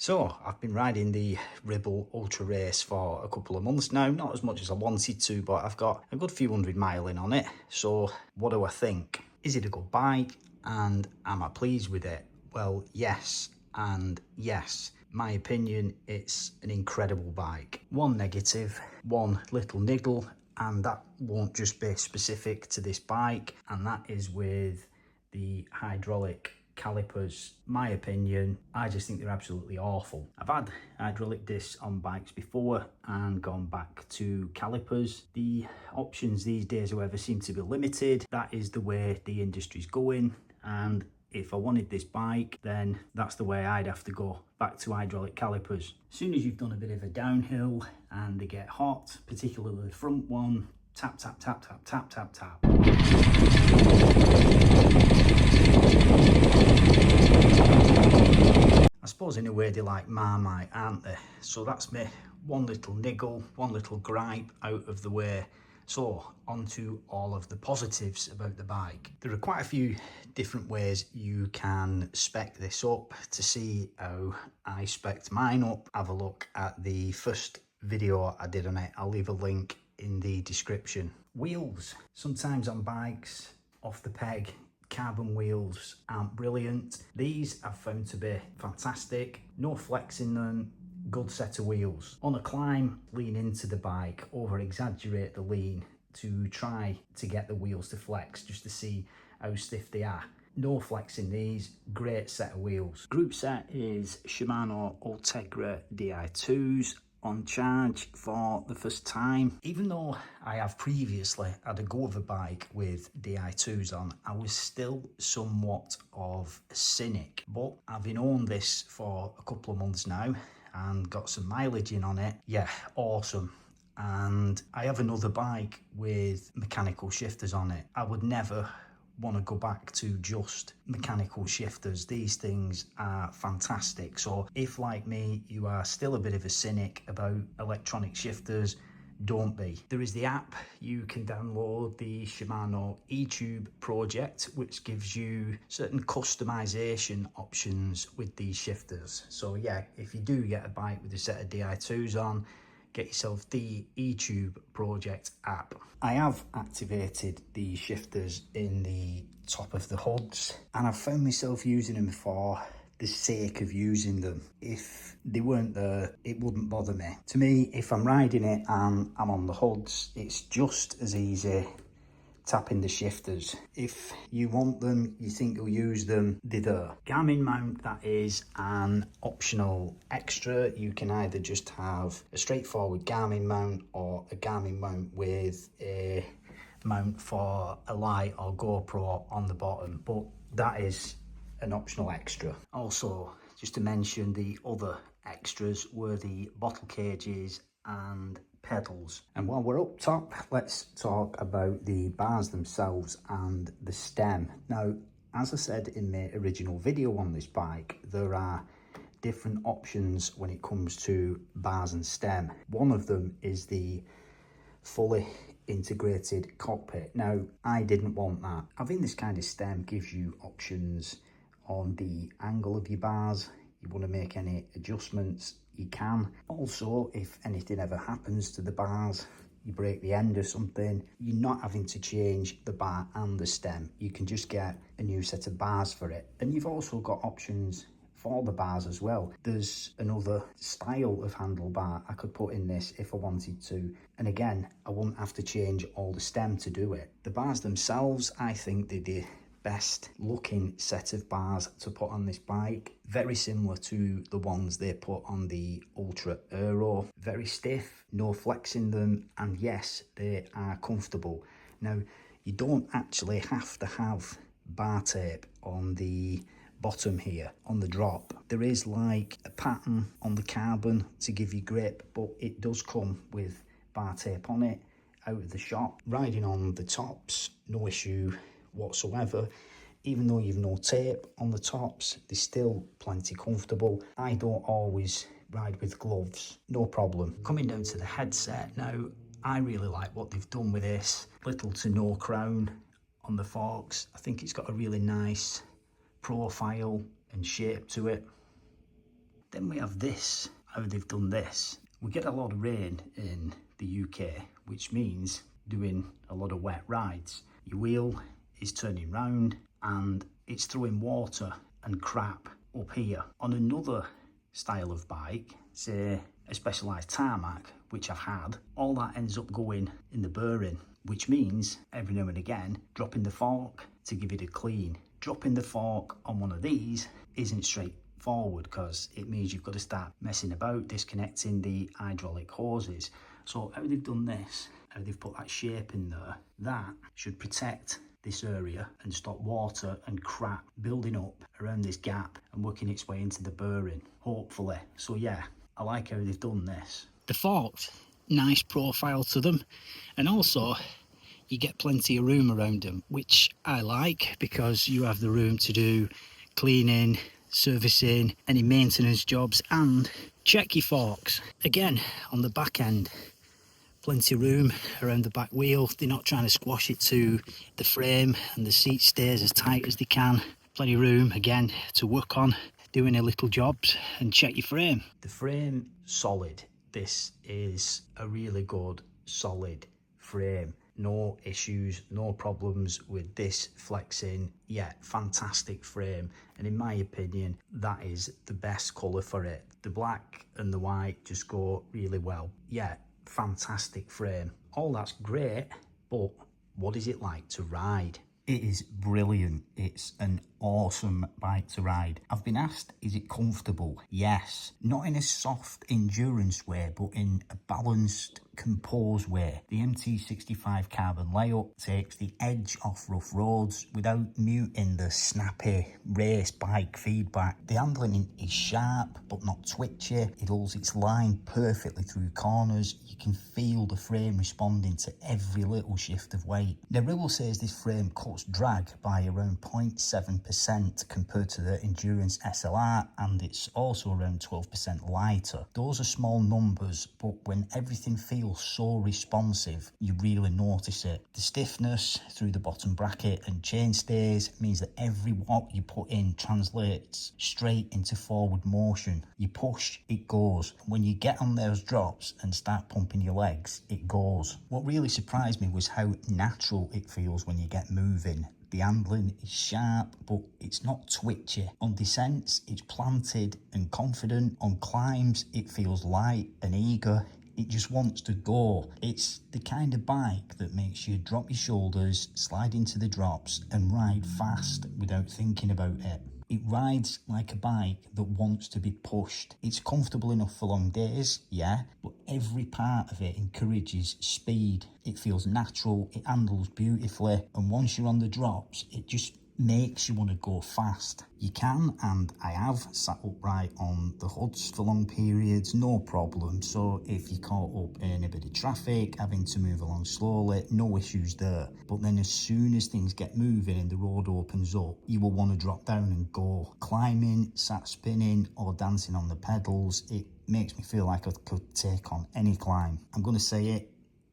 So I've been riding the Ribble Ultra Race for a couple of months now, not as much as I wanted to, but I've got a good few hundred mile in on it. So what do I think? Is it a good bike and am I pleased with it? Well, yes and yes. My opinion, it's an incredible bike. One negative, one little niggle, and that won't just be specific to this bike, and that is with the hydraulic calipers. My opinion, I just think they're absolutely awful. I've had hydraulic discs on bikes before and gone back to calipers. The options these days, however, seem to be limited. That is the way the industry's going, and if I wanted this bike, then that's the way I'd have to go, back to hydraulic calipers. As soon as you've done a bit of a downhill and they get hot, particularly the front one, tap, tap, tap, tap, tap, tap, tap. I suppose in a way they're like Marmite, aren't they? So that's me, one little niggle, one little gripe out of the way. So on to all of the positives about the bike. There are quite a few different ways you can spec this up. To see how I spec'd mine up, have a look at the first video I did on it. I'll leave a link in the description. Wheels. Sometimes on bikes, off the peg, carbon wheels aren't brilliant. These I've found to be fantastic. No flex in them. Good set of wheels. On a climb, lean into the bike, over exaggerate the lean to try to get the wheels to flex, just to see how stiff they are. No flex in these, great set of wheels. Group set is Shimano Ultegra Di2s on charge for the first time. Even though I have previously had a go of a bike with Di2s on, I was still somewhat of a cynic. But having owned this for a couple of months now, and got some mileage in on it, yeah, awesome. And I have another bike with mechanical shifters on it. I would never want to go back to just mechanical shifters. These things are fantastic. So if, like me, you are still a bit of a cynic about electronic shifters, don't be. There is the app. You can download the Shimano eTube project, which gives you certain customization options with these shifters. So yeah, if you do get a bike with a set of Di2s on, get yourself the eTube project app. I have activated the shifters in the top of the hoods, and I've found myself using them for the sake of using them. If they weren't there, it wouldn't bother me. To me, if I'm riding it and I'm on the hoods, it's just as easy tapping the shifters. If you want them, you think you'll use them, they're there. Garmin mount, that is an optional extra. You can either just have a straightforward Garmin mount or a Garmin mount with a mount for a light or GoPro on the bottom, but that is an optional extra. Also, just to mention, the other extras were the bottle cages and pedals. And while we're up top, let's talk about the bars themselves and the stem. Now, as I said in my original video on this bike, there are different options when it comes to bars and stem. One of them is the fully integrated cockpit. Now, I didn't want that. Having this kind of stem gives you options on the angle of your bars. You want to make any adjustments, you can. Also, if anything ever happens to the bars, you break the end or something, you're not having to change the bar and the stem. You can just get a new set of bars for it. And you've also got options for the bars as well. There's another style of handlebar I could put in this if I wanted to. And again, I wouldn't have to change all the stem to do it. The bars themselves, I think they're the best looking set of bars to put on this bike. Very similar to the ones they put on the Ultra Aero. Very stiff, no flex in them, and yes, they are comfortable. Now, you don't actually have to have bar tape on the bottom here, on the drop. There is like a pattern on the carbon to give you grip, but it does come with bar tape on it out of the shop. Riding on the tops, no issue whatsoever. Even though you've no tape on the tops, they're still plenty comfortable. I don't always ride with gloves, no problem. Coming down to the headset now, I really like what they've done with this. Little to no crown on the forks. I think it's got a really nice profile and shape to it. Then we have this, how they've done this. We get a lot of rain in the UK, which means doing a lot of wet rides. Your wheel is turning round and it's throwing water and crap up here. On another style of bike, say a Specialized tarmac, which I've had, all that ends up going in the bearing, which means every now and again dropping the fork to give it a clean. Dropping the fork on one of these isn't straightforward because it means you've got to start messing about disconnecting the hydraulic hoses. So how they've done this, how they've put that shape in there, that should protect this area and stop water and crap building up around this gap and working its way into the bearing, hopefully. So yeah, I like how they've done this. The forks, nice profile to them, and also you get plenty of room around them, which I like because you have the room to do cleaning, servicing, any maintenance jobs, and check your forks. Again, on the back end, plenty of room around the back wheel. They're not trying to squash it to the frame, and the seat stays as tight as they can. Plenty of room again to work on, doing a little jobs, and check your frame. The frame, solid. This is a really good solid frame. No issues, no problems with this flexing. Yeah, fantastic frame, and in my opinion that is the best colour for it. The black and the white just go really well. Yeah, fantastic frame. All that's great, but what is it like to ride? It is brilliant. It's an awesome bike to ride. I've been asked, is it comfortable? Yes. Not in a soft endurance way, but in a balanced, composed way. The MT65 carbon layout takes the edge off rough roads without muting the snappy race bike feedback. The handling is sharp but not twitchy. It holds its line perfectly through corners. You can feel the frame responding to every little shift of weight. Now, Ribble says this frame cuts drag by around 0.7% compared to the Endurance SLR, and it's also around 12% lighter. Those are small numbers, but when everything feels so responsive, you really notice it. The stiffness through the bottom bracket and chainstays means that every watt you put in translates straight into forward motion. You push, it goes. When you get on those drops and start pumping your legs, it goes. What really surprised me was how natural it feels when you get moving. The handling is sharp, but it's not twitchy. On descents, it's planted and confident. On climbs, it feels light and eager. It just wants to go. It's the kind of bike that makes you drop your shoulders, slide into the drops, and ride fast without thinking about it. It rides like a bike that wants to be pushed. It's comfortable enough for long days, yeah, but every part of it encourages speed. It feels natural, it handles beautifully, and once you're on the drops, it just makes you want to go fast. You can, and I have, sat upright on the hoods for long periods, no problem. So if you're caught up in a bit of traffic, having to move along slowly, no issues there. But then as soon as things get moving and the road opens up, you will want to drop down and go. Climbing, sat spinning, or dancing on the pedals, it makes me feel like I could take on any climb. I'm going to say it,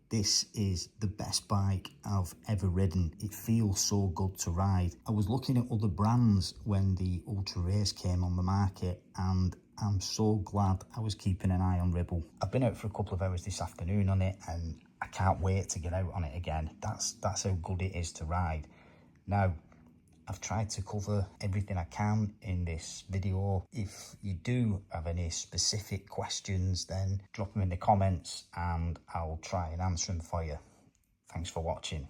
this is the best bike I've ever ridden. It feels so good to ride. I was looking at other brands when the Ultra Race came on the market, and I'm so glad I was keeping an eye on Ribble. I've been out for a couple of hours this afternoon on it, and I can't wait to get out on it again. That's how good it is to ride. Now, I've tried to cover everything I can in this video. If you do have any specific questions, then drop them in the comments and I'll try and answer them for you. Thanks for watching.